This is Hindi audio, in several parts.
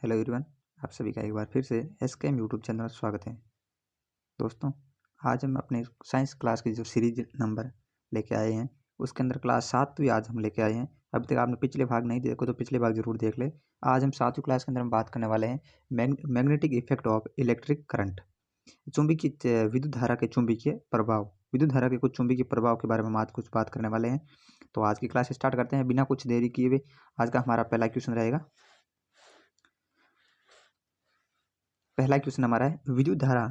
हेलो एवरीवन, आप सभी का एक बार फिर से एसकेएम यूट्यूब चैनल में स्वागत है। दोस्तों, आज हम अपने साइंस क्लास की जो सीरीज नंबर लेके आए हैं उसके अंदर क्लास 7वीं आज हम लेके आए हैं। अभी तक आपने पिछले भाग नहीं देखो तो पिछले भाग जरूर देख ले। आज हम 7वीं क्लास के अंदर हम बात करने वाले हैं magnetic effect of electric current, चुंबकीय विद्युत धारा के चुंबकीय प्रभाव। विद्युत धारा के कुछ चुंबकीय प्रभाव के बारे में हम आज कुछ बात करने वाले हैं। तो आज की क्लास स्टार्ट करते हैं बिना कुछ देरी किए हुए। आज का हमारा पहला क्वेश्चन रहेगा। पहला क्वेश्चन हमारा है, विद्युत धारा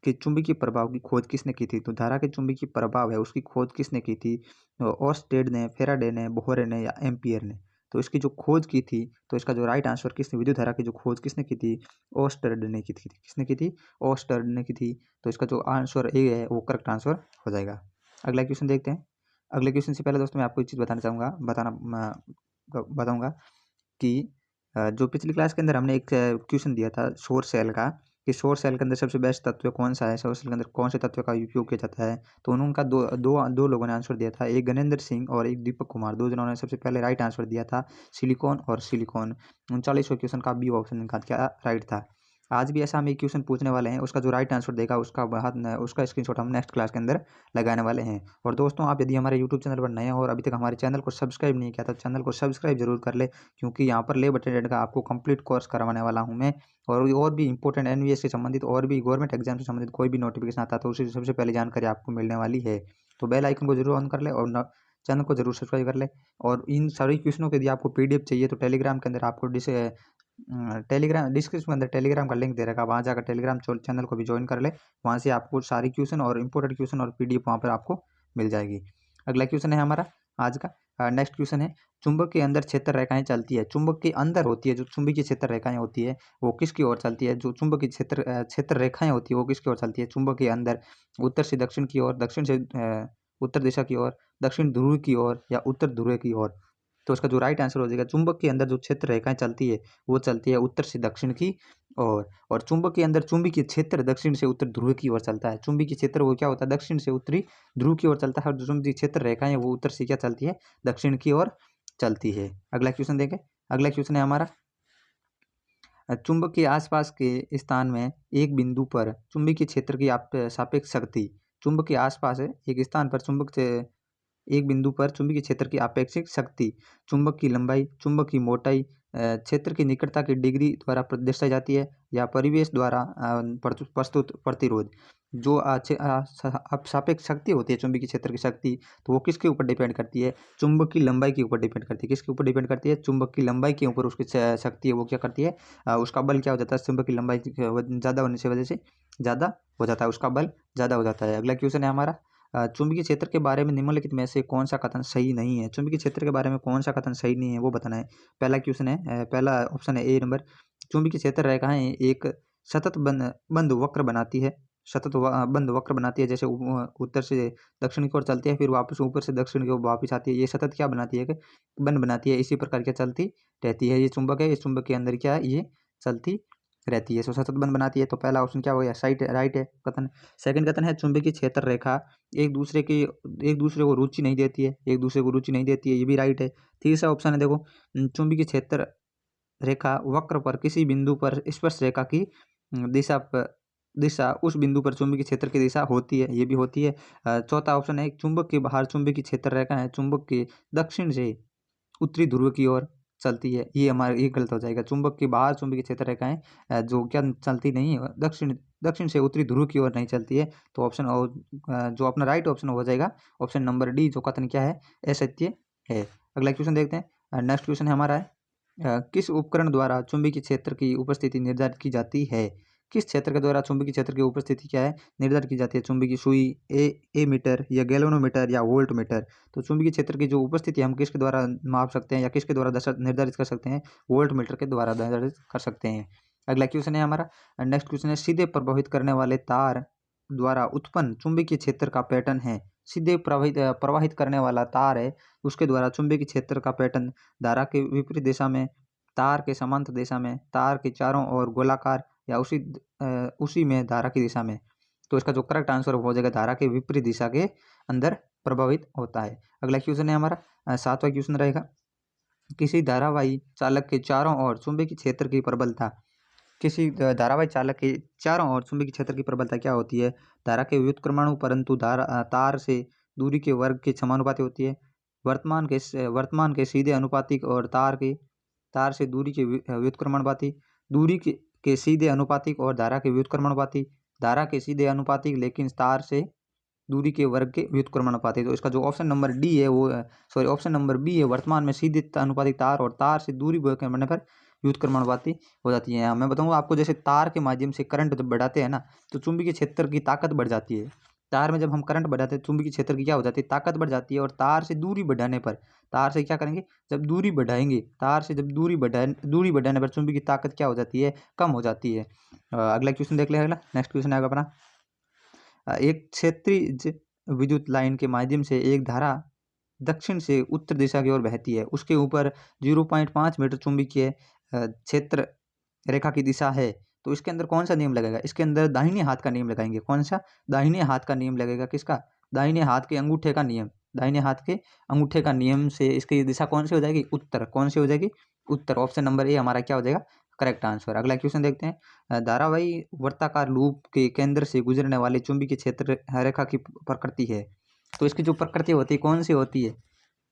के चुंबकीय प्रभाव की खोज किसने की थी? तो धारा के चुंबकीय प्रभाव है उसकी खोज किसने की थी? ओर्स्टेड ने, फेराडे ने, बोहरे ने या एम्पियर ने? तो इसकी जो खोज की थी, तो इसका जो राइट आंसर किसने, विद्युत धारा की जो खोज किसने की थी? ओर्स्टेड ने की थी। किसने की थी? ओर्स्टेड ने की थी। तो इसका जो आंसर ए है वो करेक्ट आंसर हो जाएगा। अगला क्वेश्चन देखते हैं। अगले क्वेश्चन से पहले दोस्तों मैं आपको एक चीज़ बताऊंगा कि जो पिछली क्लास के अंदर हमने एक क्वेश्चन दिया था सौर सेल का, कि सौर सेल के अंदर सबसे बेस्ट तत्व कौन सा है, सौर सेल के अंदर कौन से तत्व का उपयोग किया जाता है। तो उनका दो लोगों ने आंसर दिया था, एक गजेंद्र सिंह और एक दीपक कुमार। दो जनों ने सबसे पहले राइट आंसर दिया था सिलिकॉन और सिलिकॉन। 39वां क्वेश्चन का बी ऑप्शन का क्या राइट था। आज भी ऐसा हम एक क्वेश्चन पूछने वाले हैं, उसका जो राइट आंसर देगा उसका स्क्रीनशॉट हम नेक्स्ट क्लास के अंदर लगाने वाले हैं। और दोस्तों, आप यदि हमारे यूट्यूब चैनल पर नए हैं और अभी तक हमारे चैनल को सब्सक्राइब नहीं किया तो चैनल को सब्सक्राइब जरूर कर ले, क्योंकि यहाँ पर लेब अटेंडेंट का आपको कंप्लीट कोर्स करवाने वाला हूँ मैं। और भी इंपॉर्टेंट एनवीएस से संबंधित और भी गवर्नमेंट एग्जाम से संबंधित कोई भी नोटिफिकेशन आता है तो उसकी सबसे पहले जानकारी आपको मिलने वाली है। तो बेल आइकन को जरूर ऑन कर ले और चैनल को जरूर सब्सक्राइब कर ले। और इन सारी क्वेश्चनों के यदि आपको पीडीएफ चाहिए तो टेलीग्राम के अंदर आपको टेलीग्राम डिस्क्रिप्शन में अंदर टेलीग्राम का लिंक दे रखा है, वहाँ जाकर टेलीग्राम चैनल को भी ज्वाइन कर ले। वहाँ से आपको सारी क्वेश्चन और इंपॉर्टेंट क्वेश्चन और पीडीएफ वहाँ पर आपको मिल जाएगी। अगला क्वेश्चन है हमारा आज का। नेक्स्ट क्वेश्चन है, चुंबक के अंदर क्षेत्र रेखाएं चलती है। चुंबक के अंदर होती है जो चुंबकीय क्षेत्र रेखाएं होती है वो किसकी ओर चलती है? जो चुंबकीय क्षेत्र रेखाएं होती है वो किसकी ओर चलती है? चुंबक के अंदर उत्तर से दक्षिण की ओर, दक्षिण से उत्तर दिशा की ओर, दक्षिण ध्रुव की ओर या उत्तर ध्रुव की ओर? तो इसका जो राइट आंसर हो जाएगा, चुंबक के अंदर जो क्षेत्र रेखाएं चलती है वो चलती है उत्तर से दक्षिण की ओर। और चुंबक के अंदर चुंबकीय क्षेत्र दक्षिण से उत्तर ध्रुव की ओर चलता है। चुंबकीय क्षेत्र वो क्या होता है? दक्षिण से उत्तरी ध्रुव की ओर चलता है। और जो चुंबकीय क्षेत्र रेखाएं वो उत्तर से क्या चलती है? दक्षिण की ओर चलती है। अगला क्वेश्चन देखें। अगला क्वेश्चन है हमारा, चुंबक के आसपास के स्थान में एक बिंदु पर चुंबकीय क्षेत्र की सापेक्ष शक्ति। चुंबक के आसपास है एक स्थान पर एक बिंदु पर चुंबकीय क्षेत्र की आपेक्षिक शक्ति, चुंबक की लंबाई, चुंबक की मोटाई, क्षेत्र की निकटता की डिग्री द्वारा दर्शाई जाती है या परिवेश द्वारा प्रस्तुत प्रतिरोध। जो सापेक्ष शक्ति होती है चुंबकीय क्षेत्र की शक्ति, तो वो किसके ऊपर डिपेंड करती है? चुंबक की लंबाई के ऊपर डिपेंड करती है। किसके ऊपर डिपेंड करती है? चुंबक की लंबाई के ऊपर उसकी शक्ति है वो क्या करती है? उसका बल क्या हो जाता है? चुंबक की लंबाई ज़्यादा होने की वजह से ज़्यादा हो जाता है, उसका बल ज़्यादा हो जाता है। अगला क्वेश्चन है हमारा, चुंबकीय क्षेत्र के बारे में निम्नलिखित में से कौन सा कथन सही नहीं है? चुंबकीय क्षेत्र के बारे में कौन सा कथन सही नहीं है वो बताना है। पहला क्वेश्चन है, पहला ऑप्शन है ए नंबर, चुंबकीय क्षेत्र रेखाएं एक सतत बंद वक्र बनाती है। बंद वक्र बनाती है, जैसे उत्तर से दक्षिण की ओर चलती है फिर वापस ऊपर से दक्षिण की ओर वापस आती है। ये सतत क्या बनाती है? बंद बनाती है। इसी प्रकार क्या चलती रहती है। ये चुंबक है, इस चुंबक के अंदर क्या है? ये चलती रहती है। सो सतत बंद बनाती है। तो पहला ऑप्शन क्या हो गया? राइट है कथन। सेकंड कथन है, चुंबकीय क्षेत्र रेखा एक दूसरे को रुचि नहीं देती है। एक दूसरे को रुचि नहीं देती है, ये भी राइट है। तीसरा ऑप्शन है देखो, चुंबकीय क्षेत्र रेखा वक्र पर किसी बिंदु पर स्पर्श रेखा की दिशा उस बिंदु पर चुंबकीय क्षेत्र की दिशा होती है, ये भी होती है। चौथा ऑप्शन है, चुंबक के बाहर चुंबकीय क्षेत्र रेखा है चुंबक के दक्षिण से उत्तरी ध्रुव की ओर चलती है। ये गलत हो जाएगा। चुंबक के बाहर चुंबकीय क्षेत्र रेखाएं जो क्या चलती नहीं है, दक्षिण से उत्तरी ध्रुव की ओर नहीं चलती है। तो ऑप्शन जो अपना राइट ऑप्शन हो जाएगा ऑप्शन नंबर डी, जो कथन क्या है? असत्य है। अगला क्वेश्चन देखते हैं। नेक्स्ट क्वेश्चन हमारा है, किस उपकरण द्वारा चुंबकीय क्षेत्र की उपस्थिति निर्धारित की जाती है? किस क्षेत्र के द्वारा चुंबकीय क्षेत्र की उपस्थिति क्या है? निर्धारित की जाती है? चुंबकीय सुई, ए मीटर या गैल्वेनोमीटर या वोल्ट मीटर? तो चुंबकीय क्षेत्र की जो उपस्थिति हम किसके द्वारा माप सकते हैं या किसके द्वारा निर्धारित कर सकते हैं? वोल्ट मीटर के द्वारा निर्धारित कर सकते हैं। अगला क्वेश्चन है हमारा, नेक्स्ट क्वेश्चन है, सीधे प्रभावित करने वाले तार द्वारा उत्पन्न चुंबकीय क्षेत्र का पैटर्न है। सीधे प्रवाहित करने वाला तार है उसके द्वारा चुंबकीय क्षेत्र का पैटर्न धारा के विपरीत दिशा में, तार के समांतर दिशा में, तार के चारों ओर गोलाकार या उसी में धारा की दिशा में। तो इसका जो करेक्ट आंसर हो जाएगा धारा के विपरीत दिशा के अंदर प्रभावित होता है। अगला क्वेश्चन है हमारा, 7वां क्वेश्चन रहेगा, किसी धारावाही चालक के चारों ओर चुंबकीय क्षेत्र की प्रबलता, किसी धारावाही चालक के चारों ओर चुंबकीय क्षेत्र की प्रबलता क्या होती है? धारा के व्युत्क्रमाणु परंतु तार से दूरी के वर्ग के समानुपाती होती है। वर्तमान के सीधे अनुपातिक और तार से दूरी के व्युत्क्रमानुपाती, दूरी के सीधे अनुपातिक और धारा के व्युत्क्रमानुपाती, धारा के सीधे अनुपातिक लेकिन तार से दूरी के वर्ग के व्युत्क्रमानुपाती। तो इसका जो ऑप्शन नंबर डी है वो सॉरी ऑप्शन नंबर बी है, वर्तमान में सीधे अनुपातिक तार और तार से दूरी बढ़ने पर व्युत्क्रमानुपाती हो जाती है। मैं बताऊंगा आपको, जैसे तार के माध्यम से करंट जब बढ़ाते हैं ना तो चुंबकीय क्षेत्र की ताकत बढ़ जाती है। तार में जब हम करंट बढ़ाते हैं चुंबकीय क्षेत्र की क्या हो जाती है, ताकत बढ़ जाती है। और तार से दूरी बढ़ाने पर, तार से क्या करेंगे, जब दूरी बढ़ाएंगे, तार से जब दूरी बढ़ाने पर चुंबकीय ताकत क्या हो जाती है, कम हो जाती है। अगला क्वेश्चन देख ले। अगला नेक्स्ट क्वेश्चन आएगा अपना, एक क्षेत्रीय विद्युत लाइन के माध्यम से एक धारा दक्षिण से उत्तर दिशा की ओर बहती है। उसके ऊपर 0.5 मीटर चुंबकीय क्षेत्र रेखा की दिशा है। तो इसके अंदर कौन सा नियम लगेगा? इसके अंदर दाहिने हाथ का नियम लगाएंगे। कौन सा? दाहिने हाथ का नियम लगेगा। किसका? दाहिने हाथ के अंगूठे का नियम। दाहिने हाथ के अंगूठे का नियम से इसकी दिशा कौन सी हो जाएगी? उत्तर। कौन सी हो जाएगी? उत्तर। ऑप्शन नंबर ए हमारा क्या हो जाएगा? Correct answer. अगला क्वेश्चन देखते हैं, धारावाही वर्ताकार लूप के केंद्र से गुजरने वाले चुंबकीय क्षेत्र रेखा की प्रकृति है। तो इसकी जो प्रकृति होती है कौन सी होती है?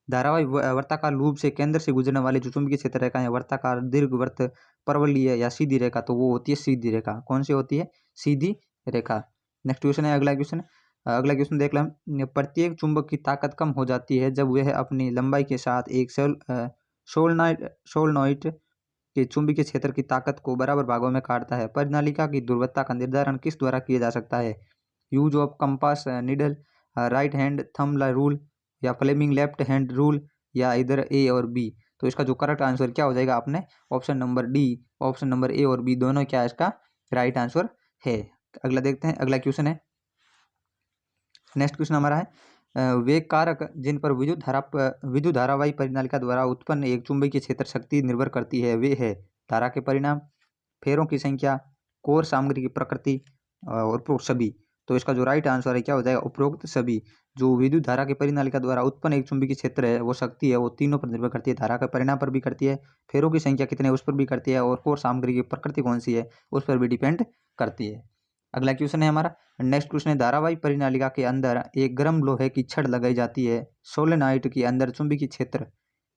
धारावाही वर्ताकार लूप से केंद्र से गुजरने वाली जो चुंबकीय क्षेत्र रेखा है, वर्ताकार, दीर्घवृत्त, परवलयीय या सीधी रेखा, तो वो होती है सीधी रेखा। कौन सी होती है? सीधी रेखा। नेक्स्ट क्वेश्चन है, अगला क्वेश्चन देख लें, प्रत्येक चुंबक की ताकत कम हो जाती है जब वह अपनी लंबाई के साथ एक सोलनॉइड के चुंबकीय क्षेत्र की ताकत को बराबर भागों में काटता है। परिनालिका की ध्रुवता का निर्धारण किस द्वारा किया जा सकता है? Use of compass needle, right hand thumb rule, या फ्लेमिंग लेफ्ट हैंड रूल, या इधर ए और बी। तो इसका जो करेक्ट आंसर क्या हो जाएगा अपने? Option number D. Option number ए और बी दोनों क्या है इसका राइट आंसर है। अगला देखते हैं, अगला क्वेश्चन है, नेक्स्ट क्वेश्चन हमारा है, वे कारक जिन पर विद्युत धारावाही परिनालिका द्वारा उत्पन्न एक चुंबकीय क्षेत्र शक्ति निर्भर करती है वे है धारा के परिणाम, फेरों की संख्या, कोर सामग्री की प्रकृति और उपरोक्त सभी। तो इसका जो राइट आंसर है क्या हो जाएगा? उपरोक्त सभी। जो विद्युत धारा के परिनालिका द्वारा उत्पन्न एक चुंबकीय क्षेत्र है वो शक्ति है वो तीनों पर निर्भर करती है। धारा के परिणाम पर भी करती है, फेरों की संख्या कितने उस पर भी करती है, और कोर सामग्री की प्रकृति कौन सी है उस पर भी डिपेंड करती है। अगला क्वेश्चन है हमारा, नेक्स्ट क्वेश्चन है, धारावाही परिनालिका के अंदर एक गर्म लोहे की छड़ लगाई जाती है। सोलेनाइड के अंदर चुंबकीय क्षेत्र,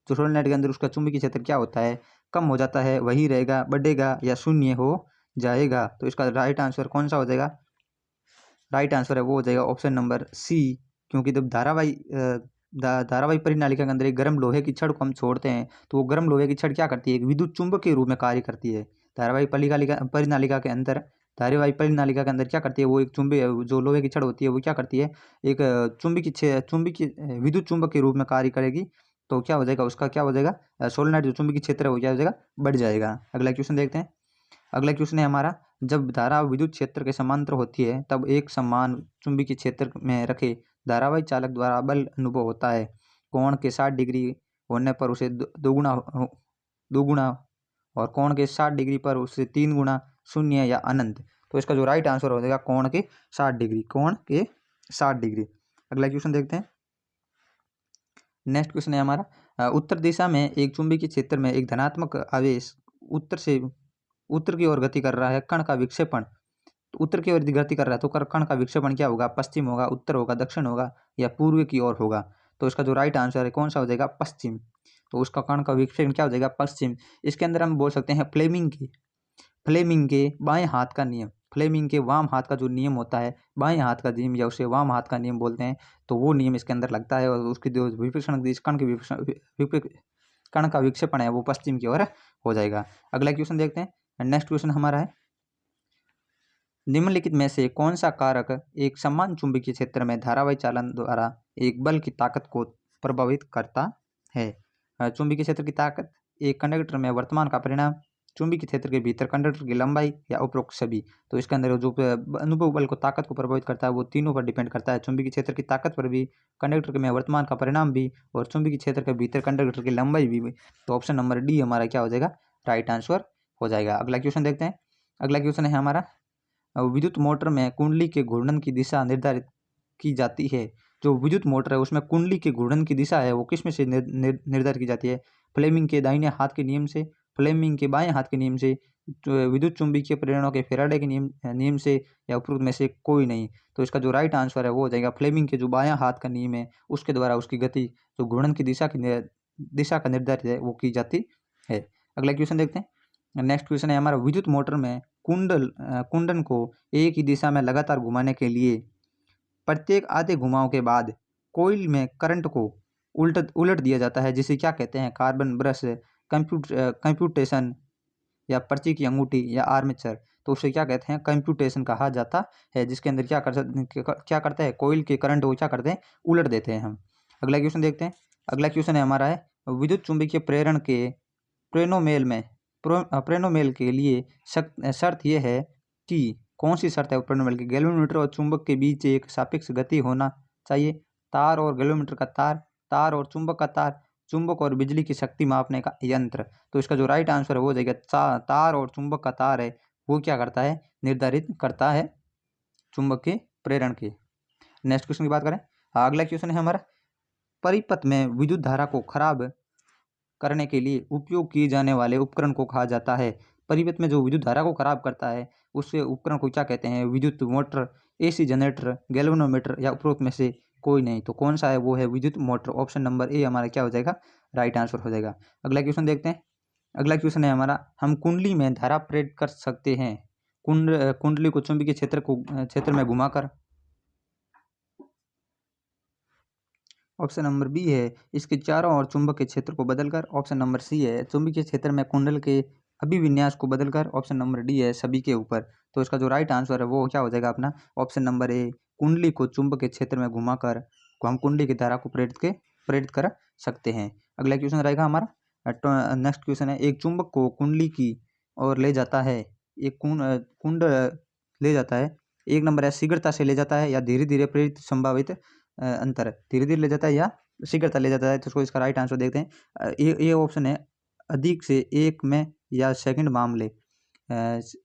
जो सोलेनाइड के अंदर उसका चुंबकीय क्षेत्र क्या होता है? कम हो जाता है, वही रहेगा, बढ़ेगा, या शून्य हो जाएगा? तो इसका राइट आंसर कौन सा हो जाएगा? राइट आंसर है वो हो जाएगा ऑप्शन नंबर सी। क्योंकि जब धारावाही परिनालिका के अंदर एक गर्म लोहे की छड़ को हम छोड़ते हैं तो वो गर्म लोहे की छड़ क्या करती है? एक विद्युत चुंबक के रूप में कार्य करती है। धारावाही परिनालिका के अंदर धारावाही परिनालिका के अंदर क्या करती है? वो एक जो लोहे की छड़ होती है वो क्या करती है? एक चुंबकीय विद्युत चुंबक के रूप में कार्य करेगी। तो क्या हो जाएगा उसका? क्या हो जाएगा? सोलेनाइड जो चुंबकीय क्षेत्र है वो क्या हो जाएगा? बढ़ जाएगा। अगला क्वेश्चन देखते हैं, अगला क्वेश्चन है हमारा, जब धारा विद्युत क्षेत्र के समांतर होती है तब एक समान चुंबकीय क्षेत्र में रखे धारावाही चालक द्वारा बल अनुभव होता है। कोण के 60 डिग्री होने पर उसे दोगुना और कोण के 60 डिग्री पर उसे 3 गुना, शून्य या अनंत। तो इसका जो राइट आंसर हो जाएगा कोण के 60 डिग्री। कोण के 60 डिग्री। अगला क्वेश्चन देखते हैं, नेक्स्ट क्वेश्चन है हमारा, उत्तर दिशा में एक चुंबकीय क्षेत्र में एक धनात्मक आवेश उत्तर की ओर गति कर रहा है। कण का विक्षेपण, तो उत्तर की ओर गति कर रहा है तो कण का विक्षेपण क्या होगा? पश्चिम होगा, उत्तर होगा, दक्षिण होगा, या पूर्व की ओर होगा? तो इसका जो राइट आंसर है कौन सा हो जाएगा? पश्चिम। तो उसका कण का विक्षेपण क्या हो जाएगा? पश्चिम। इसके अंदर हम बोल सकते हैं फ्लेमिंग के बाएं हाथ का नियम, फ्लेमिंग के वाम हाथ का जो नियम होता है, बाएं हाथ का नियम या उसे वाम हाथ का नियम बोलते हैं, तो वो नियम इसके अंदर लगता है और उसकी जो कण का विक्षेपण है वो पश्चिम की ओर हो जाएगा। अगला क्वेश्चन देखते हैं, नेक्स्ट क्वेश्चन हमारा है, निम्नलिखित में से कौन सा कारक एक समान चुंबकीय क्षेत्र में धारावाही चालन द्वारा एक बल की ताकत को प्रभावित करता है? चुंबकीय क्षेत्र की ताकत, एक कंडक्टर में वर्तमान का परिणाम, चुंबकीय क्षेत्र के भीतर कंडक्टर की लंबाई, या उपरोक्त सभी। तो इसके अंदर जो अनुभव बल को ताकत को प्रभावित करता है वो तीनों पर डिपेंड करता है। चुंबकीय क्षेत्र की ताकत पर भी, कंडक्टर में वर्तमान का परिणाम भी, और चुंबकीय क्षेत्र के भीतर कंडक्टर की लंबाई भी। तो ऑप्शन नंबर डी हमारा क्या हो जाएगा? राइट आंसर हो जाएगा। अगला क्वेश्चन देखते हैं, अगला क्वेश्चन है हमारा, विद्युत मोटर में कुंडली के घूर्णन की दिशा निर्धारित की जाती है। जो विद्युत मोटर है उसमें कुंडली के घूर्णन की दिशा है वो किस में से निर्धारित की जाती है? फ्लेमिंग के दाहिने हाथ के नियम से, फ्लेमिंग के बाएं हाथ के नियम से, विद्युत चुंबकीय प्रेरणों के फेराडे के नियम नियम से, या उपरोक्त में से कोई नहीं। तो इसका जो राइट आंसर है वो हो जाएगा फ्लेमिंग के जो बायां हाथ का नियम है उसके द्वारा उसकी गति जो घूर्णन की दिशा का निर्धारित है वो की जाती है। अगला क्वेश्चन देखते हैं। नेक्स्ट क्वेश्चन है हमारा, विद्युत मोटर में कुंडन को एक ही दिशा में लगातार घुमाने के लिए प्रत्येक आधे घुमाव के बाद कोइल में करंट को उलट दिया जाता है, जिसे क्या कहते हैं? कार्बन ब्रश, कंप्यूटेशन, या पर्ची की अंगूठी, या आर्मेचर। तो उसे क्या कहते हैं? कंप्यूटेशन कहा जाता है, जिसके अंदर क्या करता है? कोइल के करंट को क्या करते हैं? उलट देते हैं हम। अगला क्वेश्चन देखते हैं। अगला क्वेश्चन है हमारा है, विद्युत चुंबकीय प्रेरण के प्रेनोमेल के लिए शर्त यह है कि, कौन सी शर्त है प्रेनोमेल की? गैल्वेनोमीटर और चुंबक के बीच एक सापेक्ष गति होना चाहिए, तार और गैल्वेनोमीटर का तार, तार और चुंबक का तार, चुंबक और बिजली की शक्ति मापने का यंत्र। तो इसका जो राइट आंसर है वो हो जाएगा तार और चुंबक का तार है वो क्या करता है? निर्धारित करता है चुंबक के प्रेरण के। नेक्स्ट क्वेश्चन की बात करें। अगला क्वेश्चन है हमारा, परिपथ में विद्युत धारा को खराब करने के लिए उपयोग किए जाने वाले उपकरण को कहा जाता है। परिपथ में जो विद्युत धारा को खराब करता है उससे उपकरण को क्या कहते हैं? विद्युत मोटर, एसी जनरेटर, गैल्वेनोमीटर, या उपरोक्त में से कोई नहीं। तो कौन सा है? वो है विद्युत मोटर। ऑप्शन नंबर ए हमारा क्या हो जाएगा? राइट आंसर हो जाएगा। अगला क्वेश्चन देखते हैं। अगला क्वेश्चन है हमारा, हम कुंडली में धारा प्रेरित कर सकते हैं कुंडली को चुंबकीय क्षेत्र में घुमाकर। ऑप्शन नंबर बी है इसके चारों ओर चुंबक के क्षेत्र को बदलकर। ऑप्शन नंबर सी है चुंबकीय क्षेत्र में कुंडल के अभिविन्यास को बदलकर। ऑप्शन नंबर डी है सभी के ऊपर। तो इसका जो राइट आंसर है वो क्या हो जाएगा अपना? ऑप्शन नंबर ए, कुंडली को चुंबक के क्षेत्र में घुमाकर हम कुंडली की धारा को प्रेरित कर सकते हैं। अगला क्वेश्चन रहेगा हमारा। नेक्स्ट क्वेश्चन है, एक चुंबक को कुंडली की ओर ले जाता है, एक कुंड ले जाता है। एक नंबर है शीघ्रता से ले जाता है या धीरे धीरे प्रेरित संभावित अंतर, धीरे धीरे ले जाता है या शीघ्रता ले जाता है। तो उसको इसका राइट आंसर देखते हैं। ये ऑप्शन है अधिक से एक में या सेकंड मामले,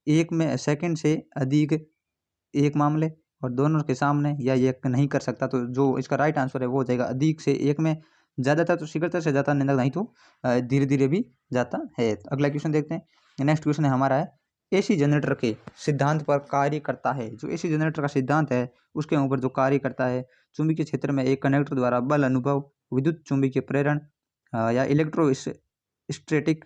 एक में सेकंड से अधिक एक मामले, और दोनों के सामने या ये नहीं कर सकता। तो जो इसका राइट आंसर है वो हो जाएगा अधिक से एक में, ज़्यादातर तो शीघ्रता से जाता नहीं तो धीरे धीरे भी जाता है। अगला क्वेश्चन देखते हैं। नेक्स्ट क्वेश्चन है हमारा है, एसी जनरेटर के सिद्धांत पर कार्य करता है। जो एसी जनरेटर का सिद्धांत है उसके ऊपर जो कार्य करता है, चुंबकीय क्षेत्र में एक कंडक्टर द्वारा बल अनुभव, विद्युत चुंबकीय प्रेरण, या इलेक्ट्रोस्टैटिक,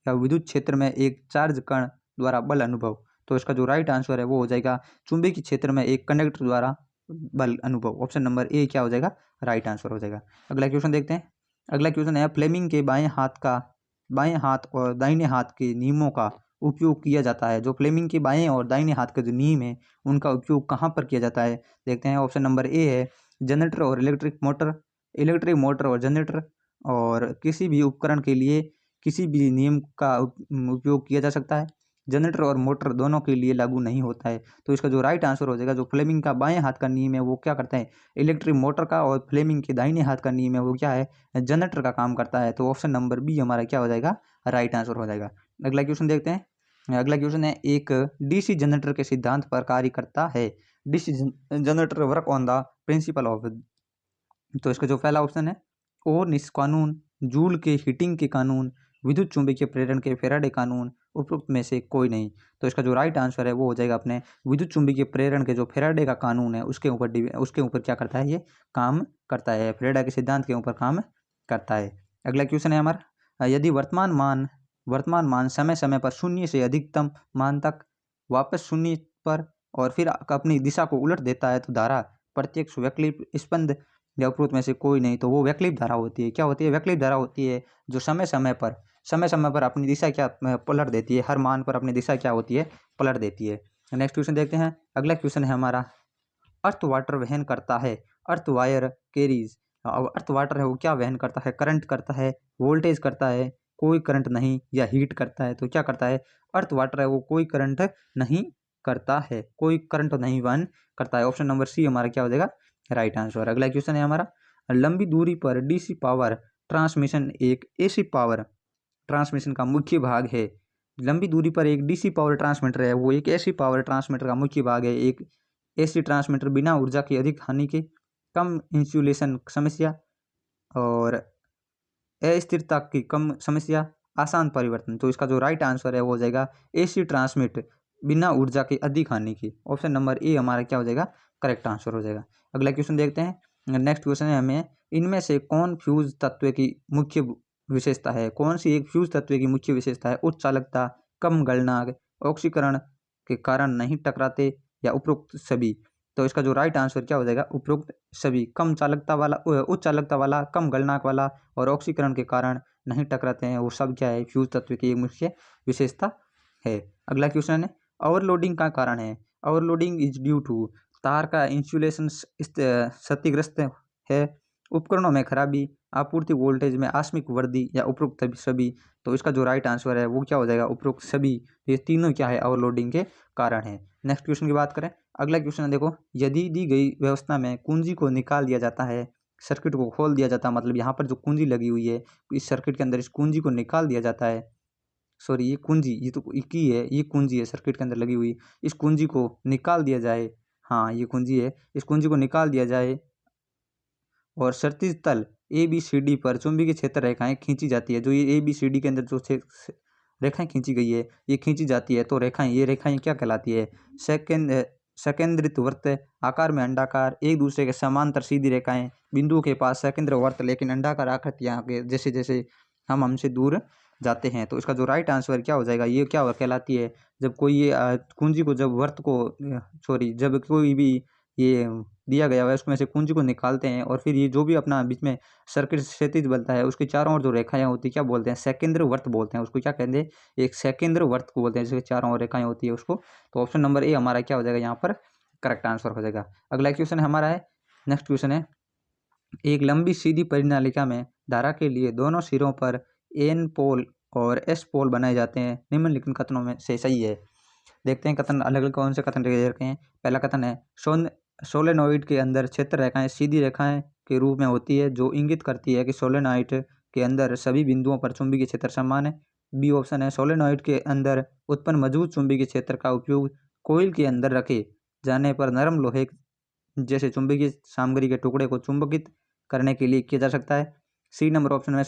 या विद्युत क्षेत्र में एक चार्ज कण द्वारा बल अनुभव। तो इसका जो राइट आंसर है वो हो जाएगा चुंबकीय क्षेत्र में एक कंडक्टर द्वारा बल अनुभव। ऑप्शन नंबर ए क्या हो जाएगा? राइट आंसर हो जाएगा। अगला क्वेश्चन देखते हैं। अगला क्वेश्चन है, फ्लेमिंग के बाएं हाथ और दाहिने हाथ के नियमों का उपयोग किया जाता है। जो फ्लेमिंग के बाएं और दाहिने हाथ के जो नियम है उनका उपयोग कहाँ पर किया जाता है? देखते हैं। ऑप्शन नंबर ए है जनरेटर और इलेक्ट्रिक मोटर और जनरेटर, और किसी भी उपकरण के लिए किसी भी नियम का उपयोग किया जा सकता है। जनरेटर और मोटर दोनों के लिए लागू नहीं होता है। तो इसका जो राइट आंसर हो जाएगा, जो फ्लेमिंग का बाएं हाथ का नियम है वो क्या करता है? इलेक्ट्रिक मोटर का, और फ्लेमिंग के दाहिने हाथ का नियम है वो क्या है? जनरेटर का काम करता है। तो ऑप्शन नंबर बी हमारा क्या हो जाएगा? राइट आंसर हो जाएगा। अगला क्वेश्चन देखते हैं। अगला क्वेश्चन है, एक डीसी जनरेटर के सिद्धांत पर कार्य करता है। DC generator work on the principle of. तो इसका जो पहला ऑप्शन है ओह्म कानून, जूल के हीटिंग के कानून, विद्युत चुंबकीय प्रेरण के फेराडे कानून, उपरोक्त में से कोई नहीं। तो इसका जो राइट आंसर है वो हो जाएगा अपने विद्युत चुंबकीय प्रेरण के जो फेराडे का कानून है उसके ऊपर क्या करता है? ये काम करता है, फेराडे के सिद्धांत के ऊपर काम करता है। अगला क्वेश्चन है हमारा, यदि वर्तमान मान समय समय पर शून्य से अधिकतम मान तक वापस शून्य पर और फिर अपनी दिशा को उलट देता है तो धारा प्रत्यक्ष, वैकल्पिक, स्पंद, या उपरोक्त में से कोई नहीं। तो वो वैकल्पिक धारा होती है। क्या होती है? वैकल्पिक धारा होती है जो समय समय पर अपनी दिशा क्या पलट देती है, हर मान पर अपनी दिशा क्या होती है? पलट देती है। नेक्स्ट क्वेश्चन देखते हैं। अगला क्वेश्चन है हमारा, अर्थ वाटर वहन करता है, earth wire carries. Earth water है वो क्या वहन करता है? करंट करता है, वोल्टेज करता है, कोई करंट नहीं, या हीट करता है। तो क्या करता है? अर्थ वाटर है वो कोई करंट नहीं करता है, कोई करंट नहीं वहन करता है। ऑप्शन नंबर सी हमारा क्या हो जाएगा? Right answer. अगला क्वेश्चन है हमारा, लंबी दूरी पर डीसी पावर ट्रांसमिशन एक एसी पावर ट्रांसमिशन का मुख्य भाग है। लंबी दूरी पर एक डीसी पावर ट्रांसमीटर है वो एक एसी पावर ट्रांसमीटर का मुख्य भाग है। एक एसी ट्रांसमीटर बिना ऊर्जा की अधिक हानि के, कम इंसुलेशन समस्या, और अस्थिरता की कम समस्या, आसान परिवर्तन। तो इसका जो राइट आंसर है वो हो जाएगा एसी ट्रांसमिट, बिना ऊर्जा की अधिक हानि की। ऑप्शन नंबर ए हमारा क्या हो जाएगा, करेक्ट आंसर हो जाएगा। अगला क्वेश्चन देखते हैं। नेक्स्ट क्वेश्चन है हमें, इनमें से कौन फ्यूज तत्व की मुख्य विशेषता है? कौन सी एक फ्यूज तत्व की मुख्य विशेषता है? उच्च चालकता, कम गलनांक, ऑक्सीकरण के कारण नहीं टकराते, या उपरोक्त सभी। तो इसका जो राइट आंसर क्या हो जाएगा, उपरोक्त सभी। कम चालकता वाला, उच्च चालकता वाला, कम गलनांक वाला और ऑक्सीकरण के कारण नहीं टकराते हैं, वो सब क्या है, फ्यूज तत्व की एक मुख्य विशेषता है। अगला क्वेश्चन है, ओवरलोडिंग का कारण है। ओवरलोडिंग इज ड्यू टू, तार का इंसुलेशन क्षतिग्रस्त है, उपकरणों में खराबी, आपूर्ति वोल्टेज में आकस्मिक वृद्धि, या उपरोक्त सभी। तो इसका जो राइट आंसर है वो क्या हो जाएगा, उपरोक्त सभी। ये तीनों क्या है, ओवरलोडिंग के कारण है। नेक्स्ट क्वेश्चन की बात करें। अगला क्वेश्चन देखो, यदि दी गई व्यवस्था में कुंजी को निकाल दिया जाता है, सर्किट को खोल दिया जाता है, मतलब यहाँ पर जो कुंजी लगी हुई है इस सर्किट के अंदर, इस कुंजी को निकाल दिया जाता है। सॉरी, ये कुंजी, ये तो की है, ये कुंजी है सर्किट के अंदर लगी हुई। इस कुंजी को निकाल दिया जाए, हाँ ये कुंजी है, इस कुंजी को निकाल दिया जाए और क्षैतिज तल ABCD पर चुंबकीय क्षेत्र रेखाएं खींची जाती है। जो ये ABCD के अंदर जो रेखाएं खींची गई है, ये खींची जाती है, तो रेखाएं, ये रेखाएं क्या कहलाती है, सकेंद्रित वृत्त, आकार में अंडाकार, एक दूसरे के समांतर सीधी रेखाएं, बिंदुओं के पास सकेंद्र वृत्त, लेकिन अंडाकार आकृतियां के जैसे जैसे हम हमसे दूर जाते हैं। तो इसका जो राइट आंसर क्या हो जाएगा, ये क्या कहलाती है, जब कोई ये कुंजी को, जब वर्त को, सॉरी, जब कोई भी ये दिया गया है उसमें से कुंजी को निकालते हैं, और फिर ये जो भी अपना बीच में सर्किट क्षैतिज बनता है उसके चारों ओर जो रेखाएं होती है क्या बोलते हैं, सेकेंद्र वर्त बोलते हैं उसको। क्या कहते हैं, एक सेकेंद्र वर्त को बोलते हैं, जिसके चारों ओर रेखाएं होती है उसको। तो ऑप्शन नंबर ए हमारा क्या हो जाएगा, यहाँ पर करेक्ट आंसर हो जाएगा। अगला क्वेश्चन हमारा है, नेक्स्ट क्वेश्चन है, एक लंबी सीधी परिनालिका में धारा के लिए दोनों सिरों पर N पोल और S पोल बनाए जाते हैं, निम्नलिखित कथनों में से सही है। देखते हैं कथन, अलग अलग कौन से कथन दे रखे हैं। पहला कथन है, सोलेनोइड के अंदर क्षेत्र रेखाएं सीधी रेखाएं के रूप में होती है, जो इंगित करती है कि सोलेनोइड के अंदर सभी बिंदुओं पर चुंबकीय क्षेत्र समान है। बी ऑप्शन है, सोलेनोइड के अंदर उत्पन्न मजबूत चुंबकीय क्षेत्र का उपयोग कोइल के अंदर रखे जाने पर नरम लोहे जैसे चुंबकीय सामग्री के टुकड़े को चुंबकित करने के लिए किया जा सकता है। सी नंबर ऑप्शन में,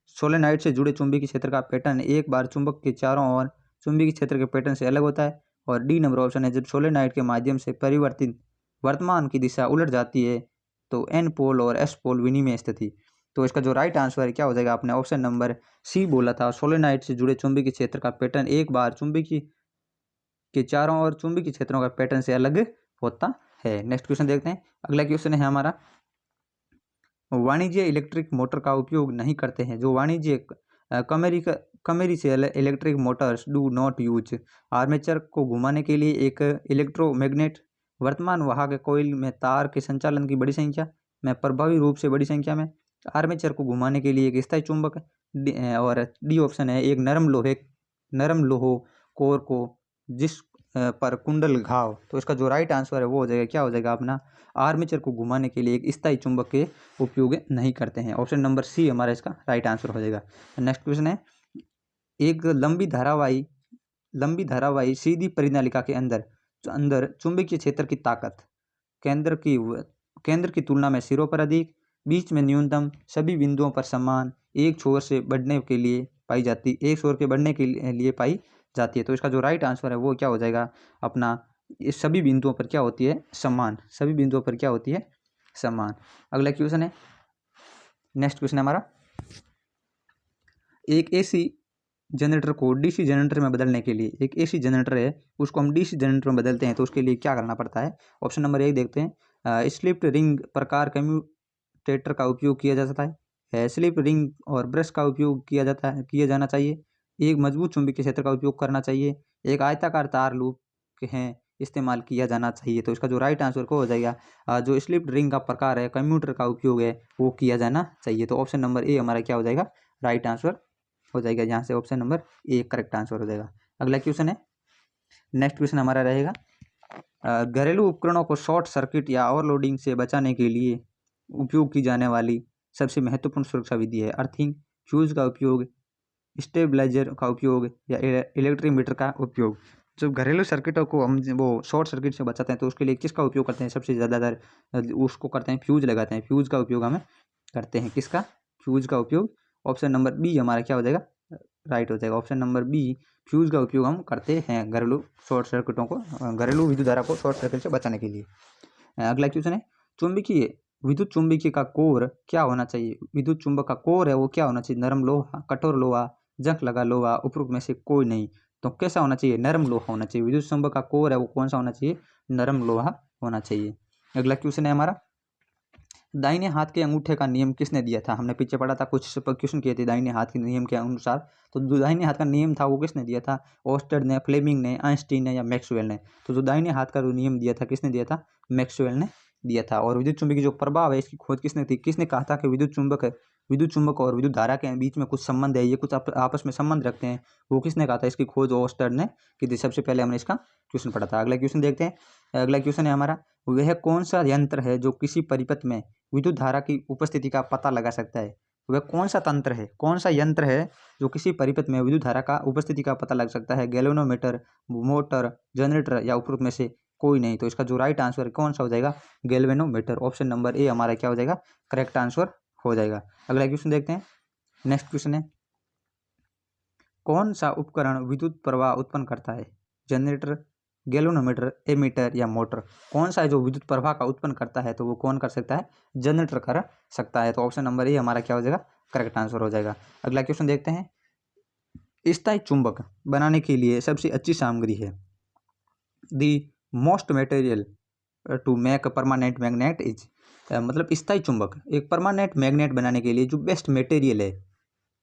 सोलेनाइड से जुड़े चुंबकीय क्षेत्र का पैटर्न एक बार चुंबक के चारों ओर चुंबकीय क्षेत्र के पैटर्न से अलग होता है। और डी नंबर ऑप्शन है, जब सोलेनाइड के माध्यम से परिवर्तित वर्तमान की दिशा उलट जाती है तो N पोल और S पोल विनिमय स्थिति। तो इसका जो राइट आंसर है क्या हो जाएगा, आपने ऑप्शन नंबर सी बोला था, सोलेनाइड से जुड़े चुंबकीय क्षेत्र का पैटर्न एक बार चुंबकीय के चारों ओर चुंबकीय क्षेत्रों का पैटर्न से अलग होता है। नेक्स्ट क्वेश्चन देखते हैं। अगला क्वेश्चन है हमारा, वाणिज्य इलेक्ट्रिक मोटर का उपयोग नहीं करते हैं। जो वाणिज्य commercial electric Motors do not use armature को घुमाने के लिए एक इलेक्ट्रोमैग्नेट, वर्तमान वाहक कॉइल में तार के संचालन की बड़ी संख्या में, प्रभावी रूप से बड़ी संख्या में, आर्मेचर को घुमाने के लिए एक स्थायी चुंबक, और डी ऑप्शन है, एक नरम लोहो कोर को जिस पर कुंडल घाव। तो इसका जो राइट आंसर है वो हो जाएगा, क्या हो जाएगा अपना, आर्मेचर को घुमाने के लिए एक स्थायी चुंबक के उपयोग नहीं करते हैं। ऑप्शन नंबर सी हमारा इसका राइट आंसर हो जाएगा। नेक्स्ट क्वेश्चन है, एक लंबी धारावाही सीधी परिनालिका के अंदर चुंबकीय क्षेत्र की ताकत केंद्र की तुलना में सिरों पर अधिक, बीच में न्यूनतम, सभी बिंदुओं पर समान, एक छोर के बढ़ने के लिए पाई जाती है। तो इसका जो राइट आंसर है वो क्या हो जाएगा अपना, इस सभी बिंदुओं पर क्या होती है, समान, सभी बिंदुओं पर क्या होती है, समान। अगला क्वेश्चन है, नेक्स्ट क्वेश्चन हमारा, एक AC जनरेटर को DC जनरेटर में बदलने के लिए, एक AC जनरेटर है उसको हम DC जनरेटर में बदलते हैं, तो उसके लिए क्या करना पड़ता है। ऑप्शन नंबर 1 देखते हैं, स्लिप रिंग प्रकार कम्यूटेटर का उपयोग किया जा सकता है, स्लिप रिंग और ब्रश का उपयोग किया जाना चाहिए, एक मजबूत चुंबकीय क्षेत्र का उपयोग करना चाहिए, एक आयताकार तार लूप के हैं इस्तेमाल किया जाना चाहिए। तो इसका जो राइट आंसर को हो जाएगा, जो स्लिप रिंग का प्रकार है, कम्यूटर का उपयोग है, वो किया जाना चाहिए। तो ऑप्शन नंबर ए हमारा क्या हो जाएगा, राइट आंसर हो जाएगा। यहाँ से option number A correct answer हो जाएगा। अगला क्वेश्चन है, नेक्स्ट क्वेश्चन हमारा रहेगा, घरेलू उपकरणों को शॉर्ट सर्किट या ओवरलोडिंग से बचाने के लिए उपयोग की जाने वाली सबसे महत्वपूर्ण सुरक्षा विधि है। अर्थिंग, फ्यूज का उपयोग, स्टेबलाइजर का उपयोग, या इलेक्ट्रिक मीटर का उपयोग। जब घरेलू सर्किटों को हम वो शॉर्ट सर्किट से बचाते हैं तो उसके लिए किसका उपयोग करते हैं, सबसे ज़्यादातर उसको करते हैं, फ्यूज लगाते हैं, फ्यूज का उपयोग हम करते हैं, किसका, फ्यूज का उपयोग। ऑप्शन नंबर बी हमारा क्या हो जाएगा, राइट हो जाएगा। ऑप्शन नंबर बी, फ्यूज का उपयोग हम करते हैं घरेलू शॉर्ट सर्किटों को, घरेलू विद्युत धारा को शॉर्ट सर्किट से बचाने के लिए। अगला क्वेश्चन है, चुंबकीय विद्युत चुंबकीय का कोर क्या होना चाहिए। विद्युत चुंबक का कोर है वो क्या होना चाहिए, नरम लोहा, कठोर लोहा, जंग लगा लोहा, उपरोक्त में से कोई नहीं। तो कैसा होना चाहिए, नरम लोहा होना चाहिए। विद्युत चुंबक का कोर है वो कौन सा होना चाहिए, नरम लोहा होना चाहिए। अगला क्वेश्चन है हमारा, दाहिने हाथ के अंगूठे का नियम किसने दिया था। हमने पीछे पढ़ा था, कुछ क्वेश्चन किए थे दाहिने हाथ के नियम के अनुसार। तो जो दाहिने हाथ का नियम था वो किसने दिया था, ओस्टेड ने, फ्लेमिंग ने, आइंस्टीन ने या मैक्सवेल ने। तो जो दाहिने हाथ का जो नियम दिया था किसने दिया था, मैक्सवेल ने दिया था। और विद्युत चुंबकीय जो प्रभाव है इसकी खोज किसने थी, किसने कहा था कि विद्युत चुंबक और विद्युत धारा के बीच में कुछ संबंध है, ये कुछ आपस में संबंध रखते हैं, वो किसने कहा था, इसकी खोज ओस्टेड ने की थी। सबसे पहले हमने इसका क्वेश्चन पढ़ा था। अगला क्वेश्चन देखते हैं। अगला क्वेश्चन है हमारा, वह कौन सा यंत्र है जो किसी परिपथ में विद्युत धारा की उपस्थिति का पता लगा सकता है। वह कौन सा तंत्र है, कौन सा यंत्र है जो किसी परिपथ में विद्युत धारा का उपस्थिति का पता लग सकता है। गैल्वेनोमीटर, मोटर, जनरेटर या उपरोक्त में से कोई नहीं। तो इसका जो राइट आंसर कौन सा हो जाएगा, गैल्वेनोमीटर। ऑप्शन नंबर ए हमारा क्या हो जाएगा, करेक्ट आंसर हो जाएगा। अगला क्वेश्चन देखते हैं। नेक्स्ट क्वेश्चन है, कौन सा उपकरण विद्युत प्रवाह उत्पन्न करता है। जनरेटर, गैल्वेनोमीटर, एमीटर या मोटर। कौन सा है जो विद्युत प्रवाह का उत्पन्न करता है, तो वो कौन कर सकता है, जनरेटर कर सकता है। तो ऑप्शन नंबर ए हमारा क्या हो जाएगा, करेक्ट आंसर हो जाएगा। अगला क्वेश्चन देखते हैं, स्थायी चुंबक बनाने के लिए सबसे अच्छी सामग्री है। The most material to make permanent magnet is, मतलब स्थायी चुंबक, एक परमानेंट मैग्नेट बनाने के लिए जो बेस्ट मटेरियल है,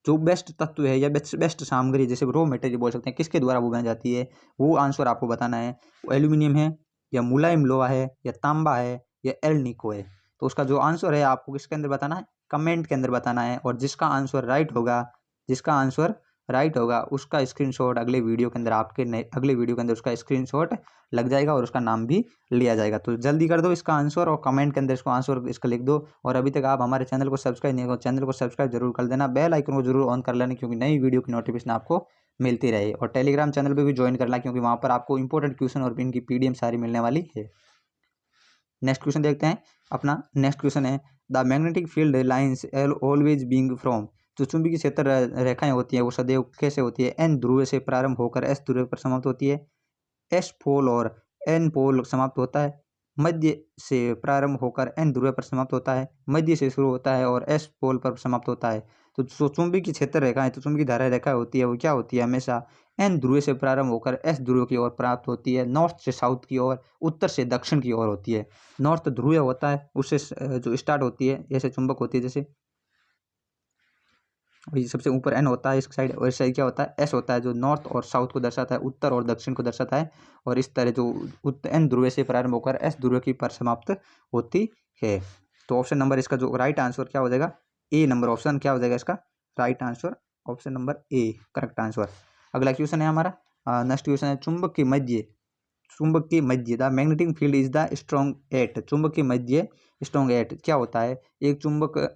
जो बेस्ट तत्व है या बेस्ट सामग्री, जैसे रॉ मटेरियल बोल सकते हैं, किसके द्वारा वो बनाई जाती है, वो आंसर आपको बताना है। वो एल्यूमिनियम है या मुलायम लोहा है या तांबा है या एल निको है। तो उसका जो आंसर है आपको किसके अंदर बताना है, कमेंट के अंदर बताना है। और जिसका आंसर राइट होगा, जिसका आंसर राइट होगा उसका स्क्रीनशॉट अगले वीडियो के अंदर, अगले वीडियो के अंदर उसका स्क्रीनशॉट लग जाएगा और उसका नाम भी लिया जाएगा। तो जल्दी कर दो इसका आंसर और कमेंट के अंदर इसको आंसर इसका लिख दो। और अभी तक आप हमारे चैनल को सब्सक्राइब नहीं करो, चैनल को सब्सक्राइब जरूर कर देना, बेल आइकन को जरूर ऑन कर लेना, क्योंकि नई वीडियो की नोटिफिकेशन आपको मिलती रहे। और टेलीग्राम चैनल पर भी ज्वाइन करना, क्योंकि वहाँ पर आपको इंपॉर्टेंट क्वेश्चन और इनकी पीडीएफ सारी मिलने वाली है। नेक्स्ट क्वेश्चन देखते हैं। अपना नेक्स्ट क्वेश्चन है, the magnetic field lines always being from, जो चुंबकीय क्षेत्र रेखाएं होती हैं वो सदैव कैसे होती है, एन ध्रुव से प्रारंभ होकर एस ध्रुव पर समाप्त होती है, एस पोल और एन पोल समाप्त होता है, मध्य से प्रारंभ होकर एन ध्रुव पर समाप्त होता है, मध्य से शुरू होता है और एस पोल पर समाप्त होता है। तो जो चुंबकीय क्षेत्र रेखाएं, तो चुंबकीय धारा रेखा होती है वो क्या होती है, हमेशा एन ध्रुव से प्रारंभ होकर एस ध्रुव की ओर प्राप्त होती है, नॉर्थ से साउथ की ओर, उत्तर से दक्षिण की ओर होती है। नॉर्थ ध्रुव होता है, उससे जो स्टार्ट होती है, जैसे चुंबक होती है, जैसे ये सबसे ऊपर एन होता है इस साइड, और इस साइड क्या होता है, एस होता है, जो नॉर्थ और साउथ को दर्शाता है, उत्तर और दक्षिण को दर्शाता है। और इस तरह जो एन ध्रुव से प्रारंभ होकर एस ध्रुव की पर समाप्त होती है। तो ऑप्शन नंबर इसका जो राइट आंसर क्या हो जाएगा, ए नंबर ऑप्शन क्या हो जाएगा इसका right answer, option number A correct answer. अगला क्वेश्चन है हमारा, नेक्स्ट क्वेश्चन है, चुंबक के मध्य the magnetic field is the strongest, चुंबक के मध्य स्ट्रॉन्ग एट क्या होता है। एक चुंबक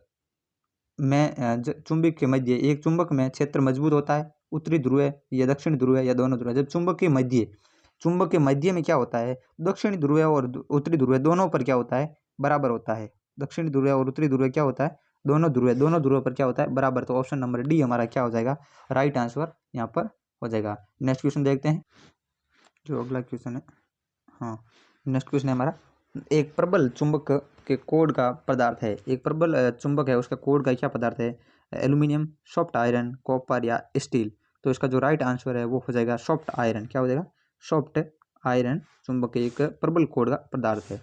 चुंबक के मध्य, एक चुंबक में क्षेत्र मजबूत होता है, उत्तरी ध्रुव है या दक्षिण ध्रुव है या दोनों ध्रुव है। जब चुंबक के मध्य में क्या होता है, दक्षिणी ध्रुव और उत्तरी ध्रुव दोनों पर क्या होता है, बराबर होता है। दक्षिणी ध्रुव और उत्तरी ध्रुव क्या होता है, दोनों ध्रुव पर क्या होता है, बराबर। तो ऑप्शन नंबर डी हमारा क्या हो जाएगा, राइट आंसर यहाँ पर हो जाएगा। नेक्स्ट क्वेश्चन देखते हैं, जो अगला क्वेश्चन है, हाँ नेक्स्ट क्वेश्चन है हमारा, एक प्रबल चुंबक के कोड का पदार्थ है, एक प्रबल चुंबक है उसका कोड का क्या पदार्थ है, एल्यूमिनियम, सॉफ्ट आयरन, कॉपर या स्टील। तो इसका जो राइट आंसर है वो हो जाएगा सॉफ्ट आयरन, क्या हो जाएगा, सॉफ्ट आयरन चुंबक के एक प्रबल कोड का पदार्थ है।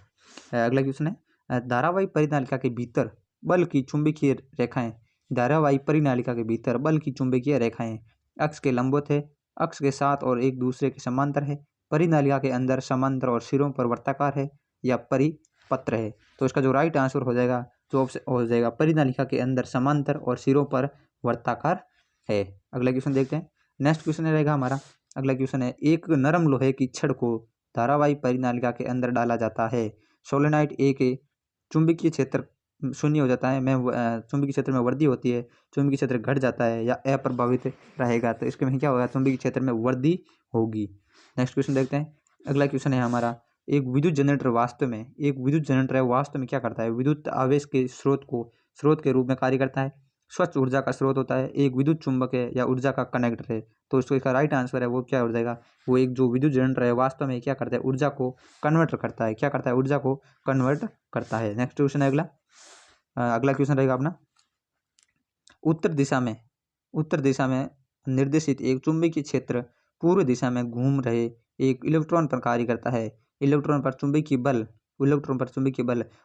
अगला क्वेश्चन है, धारावाही परिनालिका के भीतर बल की चुंबकीय रेखाएं, धारावाही परिनालिका के भीतर बल की चुंबकीय रेखाएं अक्ष के लंबवत है, अक्ष के साथ और एक दूसरे के समांतर है, परिनालिका के अंदर समांतर और सिरों पर वर्ताकार है या परिपत्र है। तो इसका जो राइट आंसर हो जाएगा, जो ऑप्शन हो जाएगा, परिनालिका के अंदर समांतर और सिरों पर वर्ताकार है। अगला क्वेश्चन देखते हैं। नेक्स्ट क्वेश्चन रहेगा हमारा, अगला क्वेश्चन है, एक नरम लोहे की छड़ को धारावाही परिनालिका के अंदर डाला जाता है, सोलेनाइड ए के चुंबकीय क्षेत्र शून्य हो जाता है, चुंबकीय क्षेत्र में वृद्धि होती है, चुंबकीय क्षेत्र घट जाता है या अप्रभावित रहेगा। तो इसके में क्या होगा, चुंबकीय क्षेत्र में वृद्धि होगी। नेक्स्ट क्वेश्चन देखते हैं। अगला क्वेश्चन है हमारा, एक विद्युत जनरेटर वास्तव में क्या करता है, विद्युत आवेश के स्रोत को स्रोत के रूप में कार्य करता है। स्वच्छ ऊर्जा का स्रोत होता है, एक विद्युत चुंबक है या ऊर्जा का कनेक्टर है। तो इसका राइट आंसर है वो क्या हो जाएगा, वो एक जो विद्युत जनरेटर है वास्तव में क्या करता है, ऊर्जा को कन्वर्ट करता है। क्या करता है, ऊर्जा को कन्वर्ट करता है। नेक्स्ट क्वेश्चन है अगला। अगला क्वेश्चन रहेगा अपना, उत्तर दिशा में निर्देशित एक चुंबकीय क्षेत्र पूर्व दिशा में घूम रहे एक इलेक्ट्रॉन पर कार्य करता है। इलेक्ट्रॉन पर चुंबकीय बल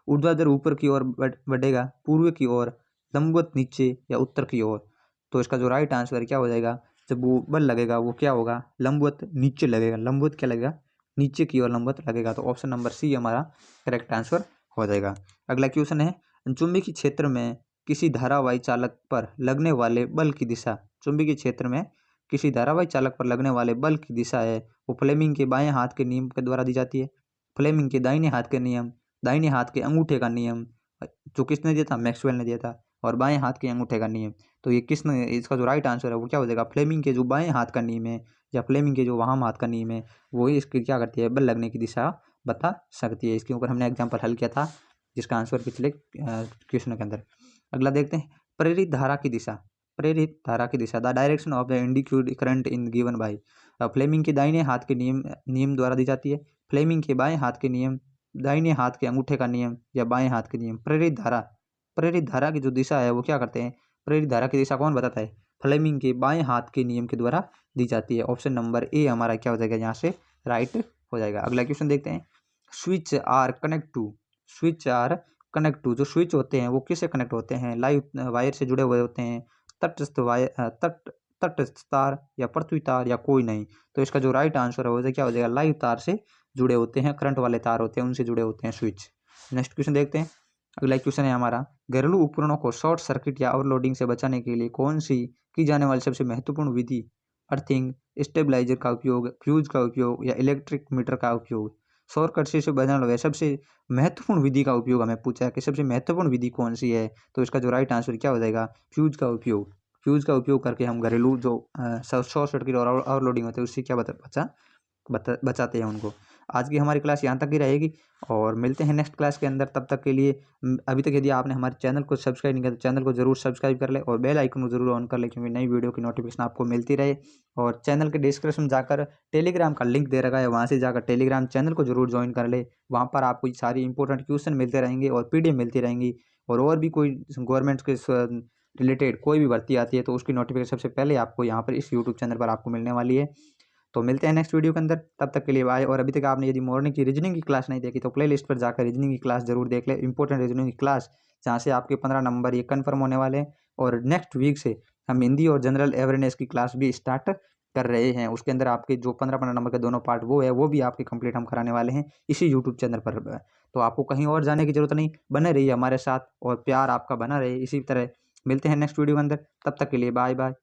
ऊर्ध्वाधर ऊपर की ओर बढ़ेगा, पूर्व की ओर, लंबवत नीचे या उत्तर की ओर। तो इसका जो राइट आंसर क्या हो जाएगा, जब वो बल लगेगा वो क्या होगा, लंबवत नीचे लगेगा। लंबवत क्या लगेगा, नीचे की ओर लंबवत लगेगा। तो ऑप्शन नंबर सी हमारा करेक्ट आंसर हो जाएगा। अगला क्वेश्चन है, चुंबकीय क्षेत्र में किसी धारावाही चालक पर लगने वाले बल की दिशा, चुंबकीय क्षेत्र में किसी धारावाही चालक पर लगने वाले बल की दिशा है वो फ्लेमिंग के बाएं हाथ के नियम के द्वारा दी जाती है। फ्लेमिंग के दाहिने हाथ के नियम, दाहिने हाथ के अंगूठे का नियम जो किसने दिया था, मैक्सवेल ने दिया था, और बाएं हाथ के अंगूठे का नियम। तो ये किसने, इसका जो राइट आंसर है वो क्या हो जाएगा, फ्लेमिंग के जो बाएं हाथ का नियम है या फ्लेमिंग के जो वाम हाथ का नियम है वो ही इसकी क्या करती है, बल लगने की दिशा बता सकती है। इसके ऊपर हमने एग्जाम्पल हल किया था जिसका आंसर पिछले क्वेश्चन के अंदर। अगला देखते हैं, प्रेरित धारा की दिशा, the direction of the induced current in given by. Fleming के दाहिने हाथ के नियम द्वारा दी जाती है। फ्लेमिंग के बाएं हाथ के नियम, दाहिने हाथ के अंगूठे का नियम या बाएं हाथ के नियम। प्रेरित धारा की जो दिशा है वो क्या करते हैं, प्रेरित धारा की दिशा कौन बताता है, फ्लेमिंग के बाएं हाथ के नियम के द्वारा दी जाती है। ऑप्शन नंबर ए हमारा क्या हो जाएगा, यहाँ से राइट हो जाएगा। अगला क्वेश्चन देखते हैं, स्विच आर कनेक्ट टू, जो स्विच होते हैं वो किससे कनेक्ट होते हैं, लाइव वायर से जुड़े हुए होते हैं, तटस्थ वायर, तटस्थ तार या पृथ्वी तार या कोई नहीं। तो इसका जो राइट आंसर है वो क्या हो जाएगा, लाइव तार से जुड़े होते हैं, करंट वाले तार होते हैं उनसे जुड़े होते हैं स्विच। नेक्स्ट क्वेश्चन देखते हैं। अगला क्वेश्चन है हमारा, घरेलू उपकरणों को शॉर्ट सर्किट या ओवरलोडिंग से बचाने के लिए कौन सी की जाने वाली सबसे महत्वपूर्ण विधि, अर्थिंग, स्टेबलाइजर का उपयोग, फ्यूज का उपयोग या इलेक्ट्रिक मीटर का उपयोग। शॉर्ट सर्किट से बचाने वाले सबसे महत्वपूर्ण विधि का उपयोग हमें पूछा है कि सबसे महत्वपूर्ण विधि कौन सी है। तो इसका जो राइट आंसर क्या हो जाएगा, फ्यूज का उपयोग। फ्यूज का उपयोग करके हम घरेलू जो शॉर्ट सर्किट और ओवरलोडिंग होते हैं उससे क्या बचाते हैं उनको। आज की हमारी क्लास यहाँ तक ही रहेगी और मिलते हैं नेक्स्ट क्लास के अंदर। तब तक के लिए अभी तक यदि आपने हमारे चैनल को सब्सक्राइब नहीं किया तो चैनल को जरूर सब्सक्राइब कर ले और बेल आइकन को जरूर ऑन कर ले, क्योंकि नई वीडियो की नोटिफिकेशन आपको मिलती रहे। और चैनल के डिस्क्रिप्शन में जाकर टेलीग्राम का लिंक दे रखा है, वहाँ से जाकर टेलीग्राम चैनल को जरूर ज्वाइन कर ले। वहाँ पर आपको सारी इंपॉर्टेंट क्वेश्चन मिलते रहेंगे और PDF मिलती रहेंगी। और भी कोई गवर्नमेंट के रिलेटेड कोई भी भर्ती आती है तो उसकी नोटिफिकेशन सबसे पहले आपको यहाँ पर इस यूट्यूब चैनल पर आपको मिलने वाली है। तो मिलते हैं नेक्स्ट वीडियो के अंदर, तब तक के लिए बाय। और अभी तक आपने यदि मॉर्निंग की रीजनिंग की क्लास नहीं देखी तो प्लेलिस्ट पर जाकर रीजनिंग की क्लास जरूर देख ले, इंपॉर्टेंट रीजनिंग की क्लास जहाँ से आपके 15 नंबर ये कन्फर्म होने वाले हैं। और नेक्स्ट वीक से हम हिंदी और जनरल अवेयरनेस की क्लास भी स्टार्ट कर रहे हैं, उसके अंदर आपके जो 15 नंबर के दोनों पार्ट वो है वो भी आपके कंप्लीट हम कराने वाले हैं इसी यूट्यूब चैनल पर। तो आपको कहीं और जाने की जरूरत नहीं, बने रहिए हमारे साथ और प्यार आपका बना रहे इसी तरह। मिलते हैं नेक्स्ट वीडियो के अंदर, तब तक के लिए बाय बाय।